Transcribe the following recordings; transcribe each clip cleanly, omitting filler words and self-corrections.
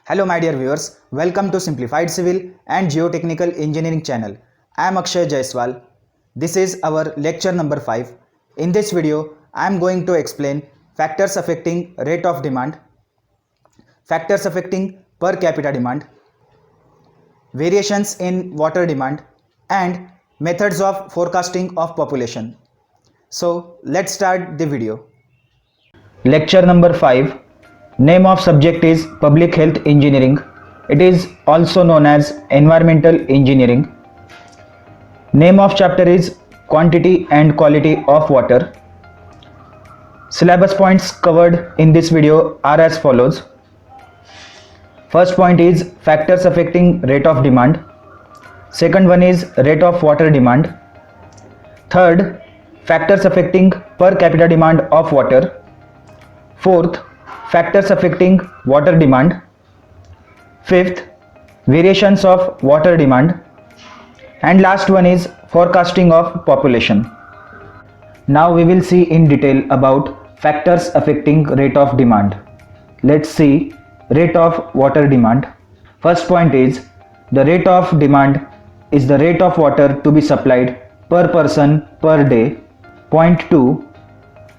Hello my dear viewers, welcome to Simplified Civil and Geotechnical Engineering channel. I am Akshay Jaiswal. This is our lecture number 5. In this video, I am going to explain factors affecting rate of demand, factors affecting per capita demand, variations in water demand and methods of forecasting of population. So let's start the video. Lecture number 5. Name of subject is Public Health Engineering. It is also known as Environmental Engineering. Name of chapter is Quantity and Quality of Water. Syllabus points covered in this video are as follows. First point is factors affecting rate of demand. Second one is rate of water demand. Third, factors affecting per capita demand of water. Fourth, factors affecting water demand. Fifth, variations of water demand. And last one is forecasting of population. Now we will see in detail about factors affecting rate of demand. Let's see rate of water demand. First point is the rate of demand is the rate of water to be supplied per person per day. Point 2.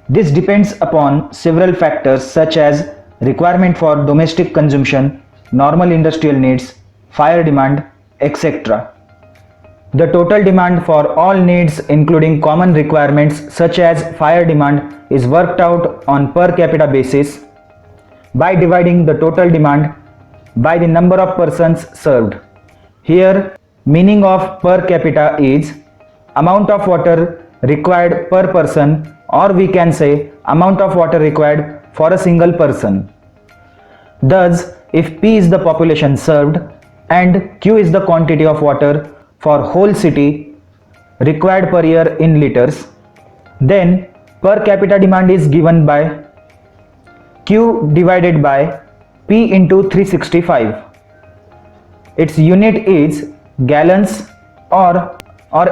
This depends upon several factors such as requirement for domestic consumption, normal industrial needs, fire demand, etc. The total demand for all needs including common requirements such as fire demand is worked out on per capita basis by dividing the total demand by the number of persons served. Here, meaning of per capita is amount of water required per person, or we can say amount of water required for a single person. Thus, if P is the population served and Q is the quantity of water for whole city required per year in liters, then per capita demand is given by Q divided by P into 365. Its unit is gallons or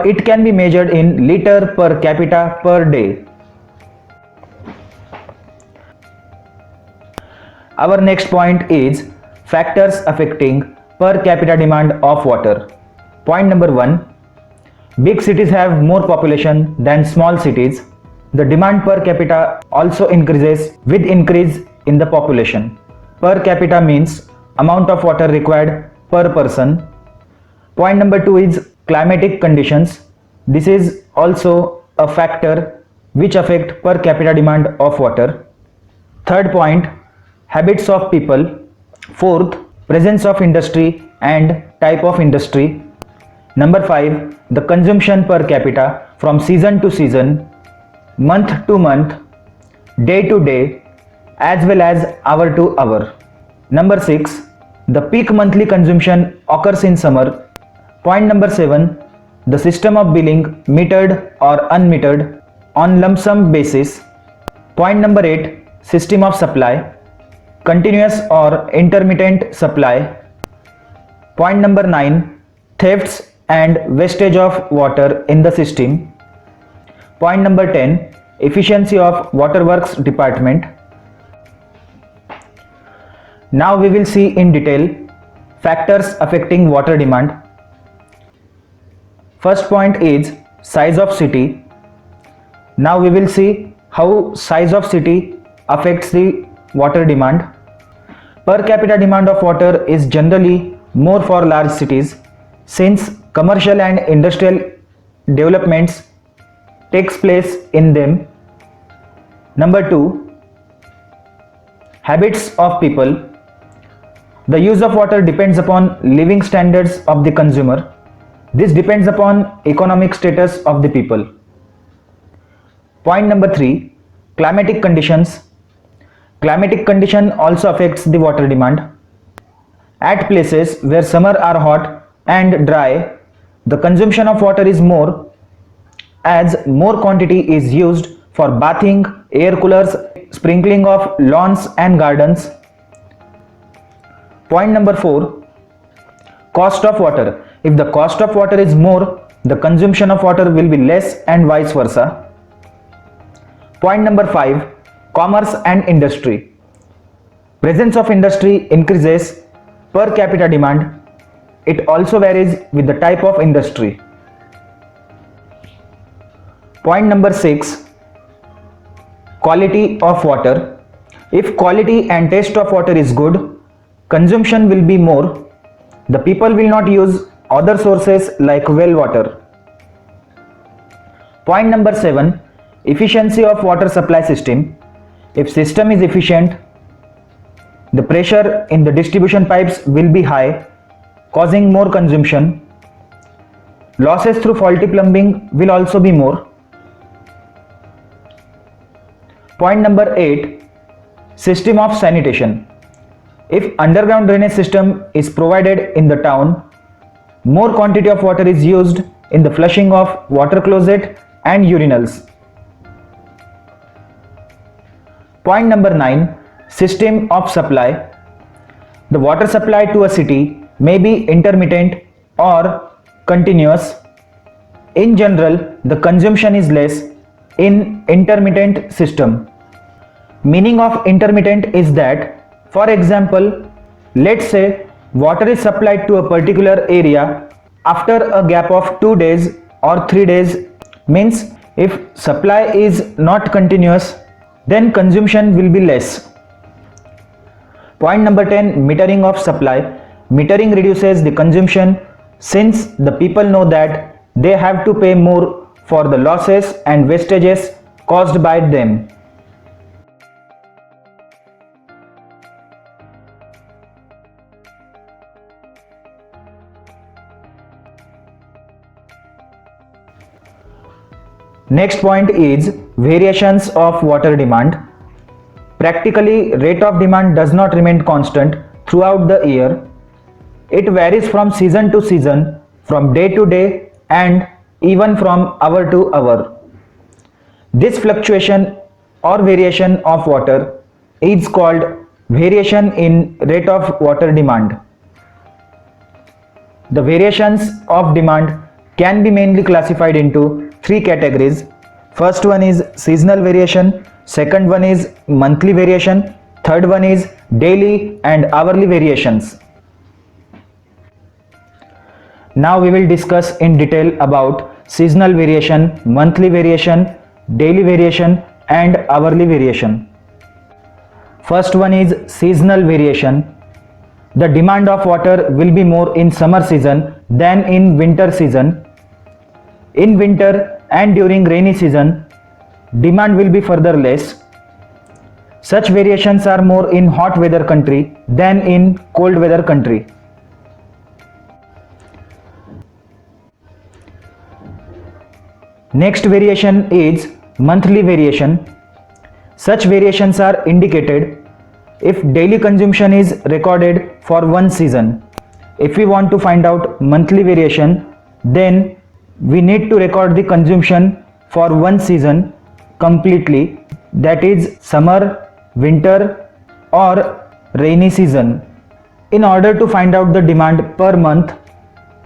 it can be measured in liter per capita per day. Our next point is factors affecting per capita demand of water. Point number 1. Big cities have more population than small cities. The demand per capita also increases with increase in the population. Per capita means amount of water required per person. Point number 2 is climatic conditions. This is also a factor which affect per capita demand of water. Third point, habits of people. Fourth, presence of industry and type of industry. Number 5, the consumption per capita from season to season, month to month, day to day, as well as hour to hour. Number 6, the peak monthly consumption occurs in summer. Point number 7, the system of billing metered or unmetered on lump sum basis. Point number 8, system of supply, continuous or intermittent supply. Point number 9, thefts and wastage of water in the system. Point number 10, efficiency of waterworks department. Now we will see in detail factors affecting water demand. First point is size of city. Now we will see how size of city affects the water demand. Per capita demand of water is generally more for large cities since commercial and industrial developments takes place in them. Number 2, habits of people. The use of water depends upon living standards of the consumer. This depends upon economic status of the people. Point number 3, climatic conditions. Climatic condition also affects the water demand. At places where summer are hot and dry, the consumption of water is more as more quantity is used for bathing, air coolers, sprinkling of lawns and gardens. Point number 4, cost of water. If the cost of water is more, the consumption of water will be less and vice versa. Point number 5, commerce and industry. Presence of industry increases per capita demand, it also varies with the type of industry. Point number 6, quality of water. If quality and taste of water is good, consumption will be more. The people will not use other sources like well water. Point number 7, efficiency of water supply system. If system is efficient, the pressure in the distribution pipes will be high, causing more consumption. Losses through faulty plumbing will also be more. Point number 8, system of sanitation. If underground drainage system is provided in the town, more quantity of water is used in the flushing of water closet and urinals. Point number 9, system of supply. The water supply to a city may be intermittent or continuous. In general, the consumption is less in intermittent system. Meaning of intermittent is that, for example, let's say water is supplied to a particular area after a gap of 2 days or 3 days. Means if supply is not continuous, then consumption will be less. Point number 10, metering of supply. Metering reduces the consumption since the people know that they have to pay more for the losses and wastages caused by them. Next point is variations of water demand. Practically, rate of demand does not remain constant throughout the year. It varies from season to season, from day to day, and even from hour to hour. This fluctuation or variation of water is called variation in rate of water demand. The variations of demand can be mainly classified into 3 categories. First one is seasonal variation, second one is monthly variation, third one is daily and hourly variations. Now we will discuss in detail about seasonal variation, monthly variation, daily variation and hourly variation. First one is seasonal variation. The demand of water will be more in summer season than in winter season. In winter and during rainy season, demand will be further less. Such variations are more in hot weather country than in cold weather country. Next variation is monthly variation. Such variations are indicated if daily consumption is recorded for one season. If we want to find out monthly variation, then we need to record the consumption for one season completely, that is summer, winter or rainy season. In order to find out the demand per month,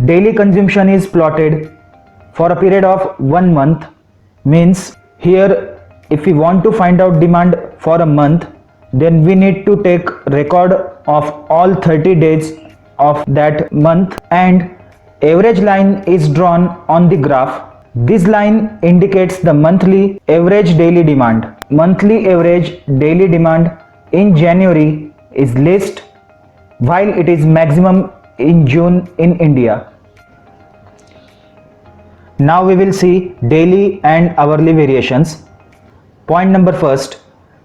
daily consumption is plotted for a period of 1 month. Means here if we want to find out demand for a month, then we need to take record of all 30 days of that month and average line is drawn on the graph. This line indicates the monthly average daily demand. Monthly average daily demand in January is least while it is maximum in June in India. Now we will see daily and hourly variations. Point number first,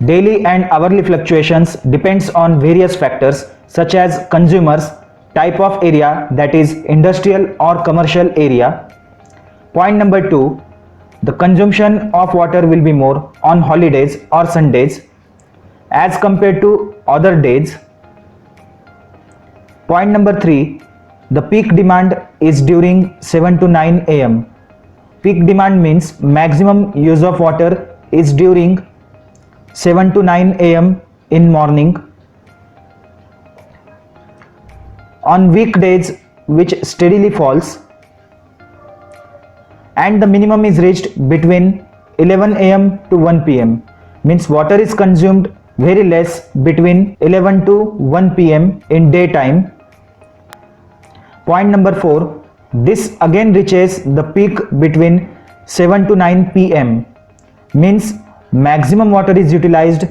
daily and hourly fluctuations depends on various factors such as consumers, type of area, that is industrial or commercial area. Point number 2, the consumption of water will be more on holidays or Sundays as compared to other days. Point number 3, the peak demand is during 7 to 9 am. Peak demand means maximum use of water is during 7 to 9 am in morning. On weekdays which steadily falls, and the minimum is reached between 11 am to 1 pm. Means water is consumed very less between 11 to 1 pm in daytime Point number 4. This again reaches the peak between 7 to 9 pm, means maximum water is utilized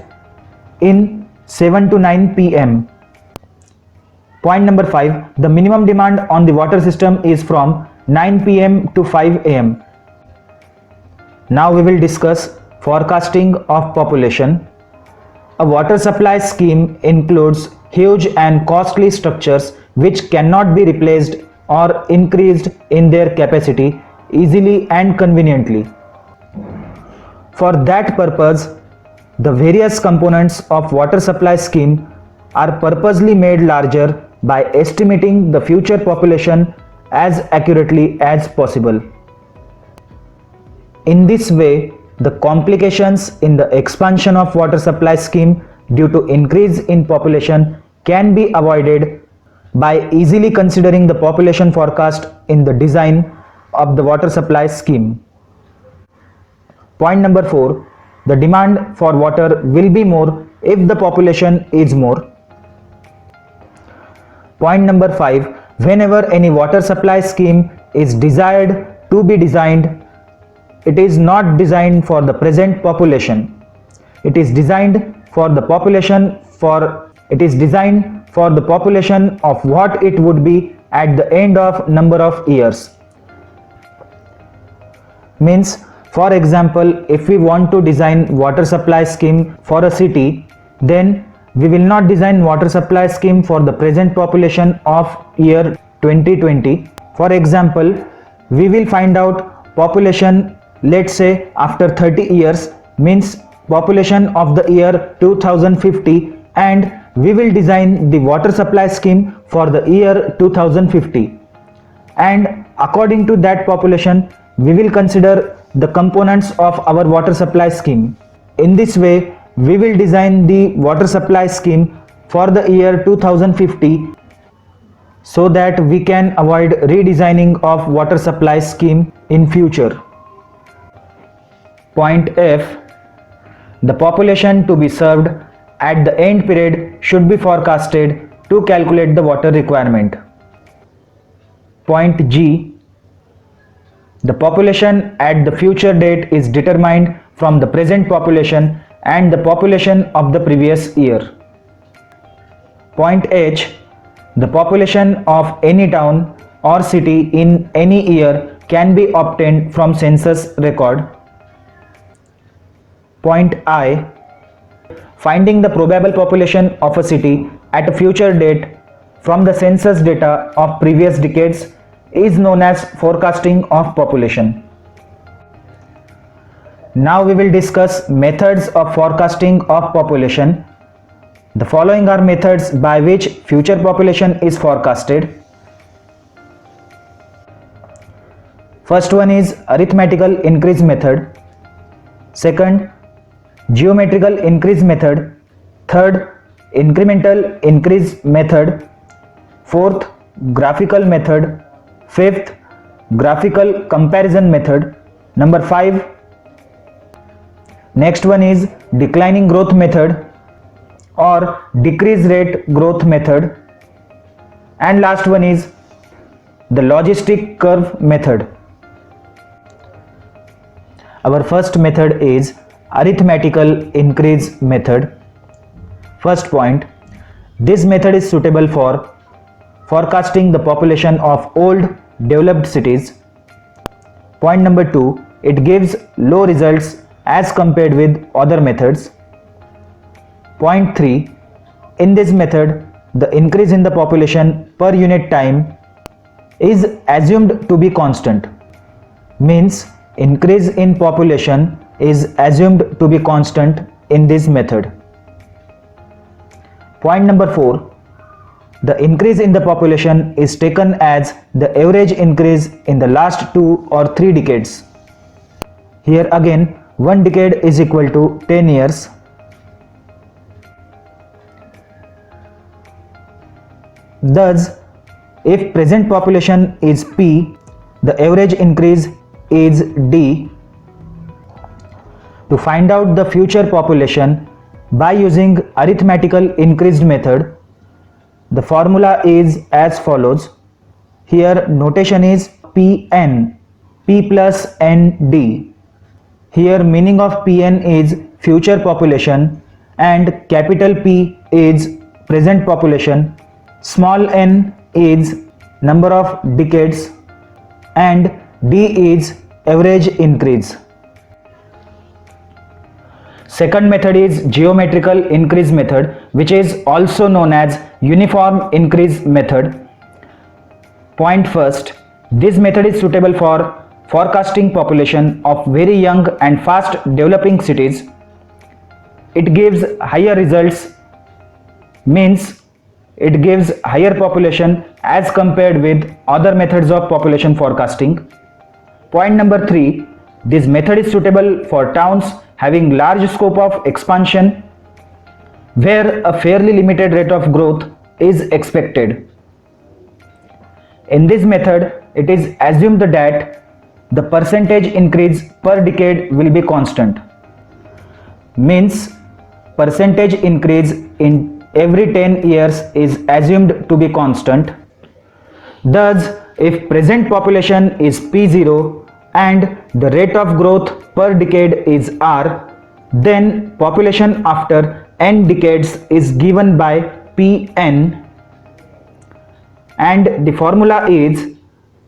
in 7 to 9 pm. Point number 5. The minimum demand on the water system is from 9 pm to 5 am. Now we will discuss forecasting of population. A water supply scheme includes huge and costly structures which cannot be replaced or increased in their capacity easily and conveniently. For that purpose, the various components of water supply scheme are purposely made larger by estimating the future population as accurately as possible. In this way, the complications in the expansion of water supply scheme due to increase in population can be avoided by easily considering the population forecast in the design of the water supply scheme. Point number 4. The demand for water will be more if the population is more. Point number 5. Whenever any water supply scheme is desired to be designed, it is not designed for the present population. It is designed for the population of what it would be at the end of number of years. Means, for example, if we want to design water supply scheme for a city, then we will not design water supply scheme for the present population of year 2020. For example, we will find out population, let's say after 30 years, means population of the year 2050, and we will design the water supply scheme for the year 2050, and according to that population we will consider the components of our water supply scheme. In this way, we will design the water supply scheme for the year 2050 so that we can avoid redesigning of water supply scheme in future. Point F. The population to be served at the end period should be forecasted to calculate the water requirement. Point G. The population at the future date is determined from the present population and the population of the previous year. Point H. The population of any town or city in any year can be obtained from census record. Point I. Finding the probable population of a city at a future date from the census data of previous decades is known as forecasting of population. Now we will discuss methods of forecasting of population. The following are methods by which future population is forecasted. First one is arithmetical increase method. Second, geometrical increase method. Third, incremental increase method. Fourth, graphical method. Fifth, graphical comparison method. Number 5. Next one is declining growth method or decrease rate growth method. And last one is the logistic curve method. Our first method is arithmetical increase method. First point, this method is suitable for forecasting the population of old developed cities. Point number 2, it gives low results as compared with other methods. Point 3, in this method, the increase in the population per unit time is assumed to be constant. Means increase in population is assumed to be constant in this method. Point number 4, the increase in the population is taken as the average increase in the last 2 or 3 decades. Here again, 1 decade is equal to 10 years. Thus, if present population is P, the average increase is D. To find out the future population by using arithmetical increased method, the formula is as follows. Here notation is PN, P plus ND. Here meaning of PN is future population and capital P is present population, small n is number of decades and D is average increase. Second method is geometrical increase method, which is also known as uniform increase method. Point first, this method is suitable for forecasting population of very young and fast developing cities. It gives higher results, means it gives higher population as compared with other methods of population forecasting. Point number 3, this method is suitable for towns having large scope of expansion where a fairly limited rate of growth is expected. In this method, it is assumed that the percentage increase per decade will be constant. Means percentage increase in every 10 years is assumed to be constant. Thus, if present population is P0 and the rate of growth per decade is R, then population after n decades is given by Pn, and the formula is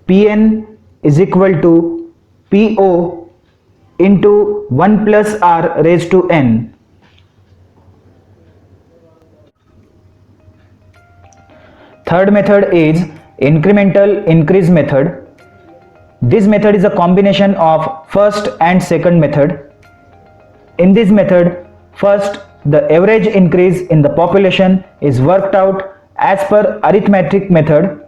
Pn is equal to Po into 1 plus R raised to n. Third method is incremental increase method. This method is a combination of first and second method. In this method, first the average increase in the population is worked out as per arithmetic method,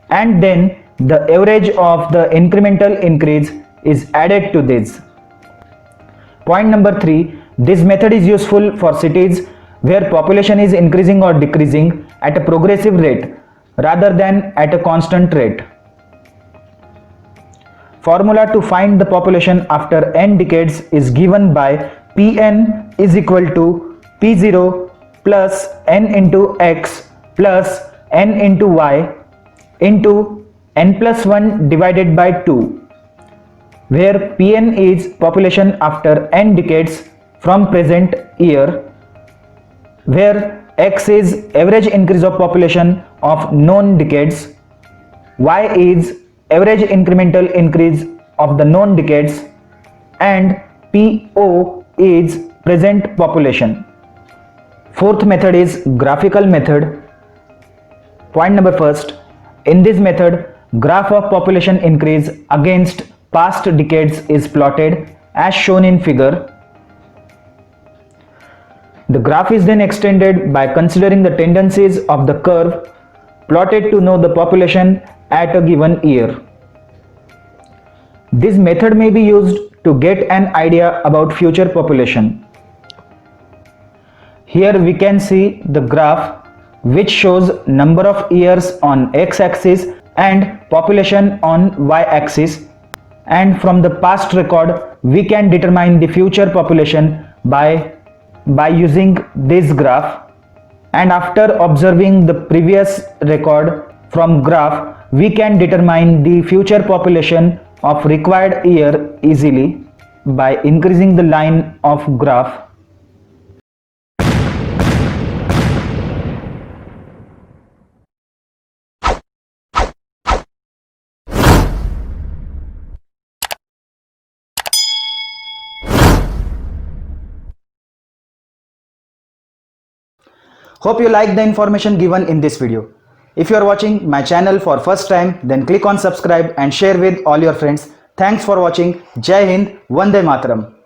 and then the average of the incremental increase is added to this. Point number 3, this method is useful for cities where population is increasing or decreasing at a progressive rate rather than at a constant rate. Formula to find the population after n decades is given by Pn is equal to P0 plus n into x plus n into y into n plus 1 divided by 2, where Pn is population after n decades from present year, where x is average increase of population of known decades, y is average incremental increase of the known decades, and Po is present population. Fourth method is graphical method. Point number first, in this method, graph of population increase against past decades is plotted as shown in figure. The graph is then extended by considering the tendencies of the curve plotted to know the population at a given year. This method may be used to get an idea about future population. Here we can see the graph which shows number of years on x-axis and population on y-axis, and from the past record we can determine the future population by using this graph, and after observing the previous record from graph we can determine the future population of required year easily by increasing the line of graph. Hope you like the information given in this video. If you are watching my channel for first time, then click on subscribe and share with all your friends. Thanks for watching. Jai Hind, Vande Mataram.